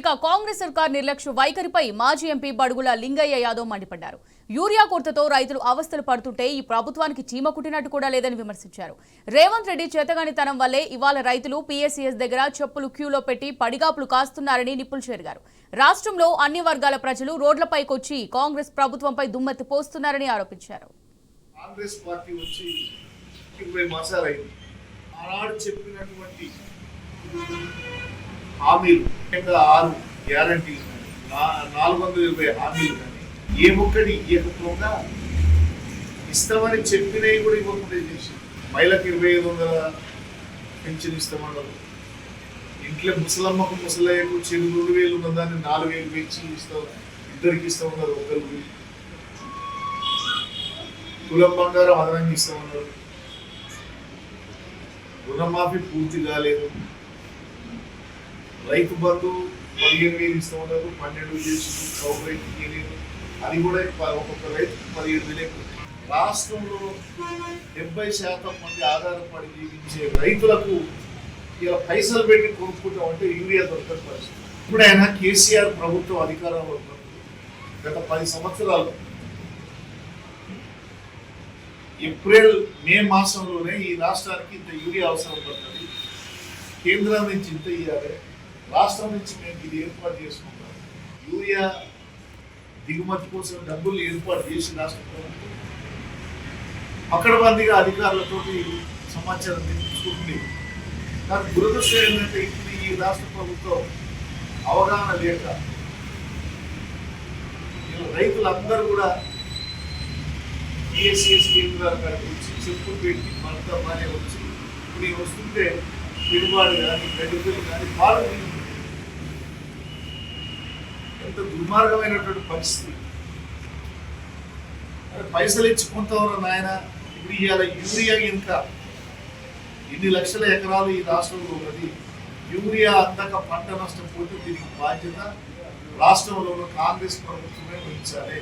ఇక కాంగ్రెస్ సర్కార్ నిర్లక్ష్య వైఖరిపై మాజీ ఎంపీ బడుగుల లింగయ్య యాదవ్ మండిపడ్డారు. యూరియా కొరతతో రైతులు అవస్థలు పడుతుంటే ఈ ప్రభుత్వానికి చీమ కుట్టినట్టు కూడా లేదని విమర్శించారు. రేవంత్ రెడ్డి చేతగానితనం వల్లే ఇవాళ రైతులు పీఎస్సీఎస్ దగ్గర చెప్పులు క్యూలో పెట్టి పడిగాపులు కాస్తున్నారని నిప్పులు చెరిగారు. రాష్ట్రంలో అన్ని వర్గాల ప్రజలు రోడ్లపైకొచ్చి కాంగ్రెస్ ప్రభుత్వంపై దుమ్మెత్తి పోస్తున్నారని ఆరోపించారు. కాంగ్రెస్ పార్టీ వచ్చి 20 మాసాలైంది. ఆనాడు చెప్పినటువంటి హామీలు 6 గ్యారంటీలు కానీ 420 హామీలు కానీ ఏ ఒక్కటి ఇవ్వకపోగా ఇస్తామని చెప్పినవి కూడా ఇవ్వకుండా చేసి మహిళకు 2500 పెన్షన్ ఇస్తామన్నారు. ఇంట్లో ముసలమ్మకు ముసలయ్యకు చెడు 2000 ఉన్నదాన్ని 4000 పెంచి ఇస్తాం, ఇద్దరికి ఇస్తామన్నారు. ఒకరికి తులం బంగారం అదనంగా ఇస్తామన్నారు. రుణమాఫీ పూర్తి కాలేదు. రైతు బంధు 15,000 ఇస్తామన్నారు, 12 చేసి రైతు ఇవ్వలేదు. అది కూడా ఒక్కొక్క రైతుకు 17,000. రాష్ట్రంలో 70% మంది ఆధారపడి జీవించే రైతులకు ఇలా పైసలు పెట్టి కొనుక్కుంటామంటే యూరియా దొరకని పరిస్థితి. ఇప్పుడైనా కేసీఆర్ ప్రభుత్వం అధికారంలో ఉన్నప్పుడు గత 10 సంవత్సరాలు ఏప్రిల్ మే మాసంలోనే ఈ రాష్ట్రానికి ఇంత యూరియా అవసరం పడుతుంది, కేంద్రం నుంచి ఇంత ఇవ్వాలి, రాష్ట్రం నుంచి మేము ఇది ఏర్పాటు చేసుకుంటాం. యూరియా దిగుమతి కోసం డబ్బులు ఏర్పాటు చేసి రాష్ట్ర ప్రభుత్వం పకడ్బందీగా అధికారులతో సమాచారం తెప్పించుకుంటుంది. కానీ దురదృష్టం ఏంటంటే ఇప్పుడు ఈ రాష్ట్ర ప్రభుత్వం అవగాహన లేక రైతులందరూ కూడా పిఎస్సిఎస్ కేంద్రాల కాడికి వచ్చి చెప్పులు పెట్టి భర్త బాగానే వచ్చి ఇప్పుడు వస్తుంటే పిడుబాడు కానీ గడ్డిపల్లి కానీ పాలు ఎంత దుర్మార్గమైనటువంటి పరిస్థితి. పైసలు ఇచ్చి కొంతవరకు నాయన ఇప్పుడు ఇవాళ యూరియా ఇంకా ఎన్ని లక్షల ఎకరాలు ఈ రాష్ట్రంలో ఉన్నది. యూరియా అందక పంట నష్టం పోతే దీనికి బాధ్యత రాష్ట్రంలో కాంగ్రెస్ ప్రభుత్వమే వహించాలి.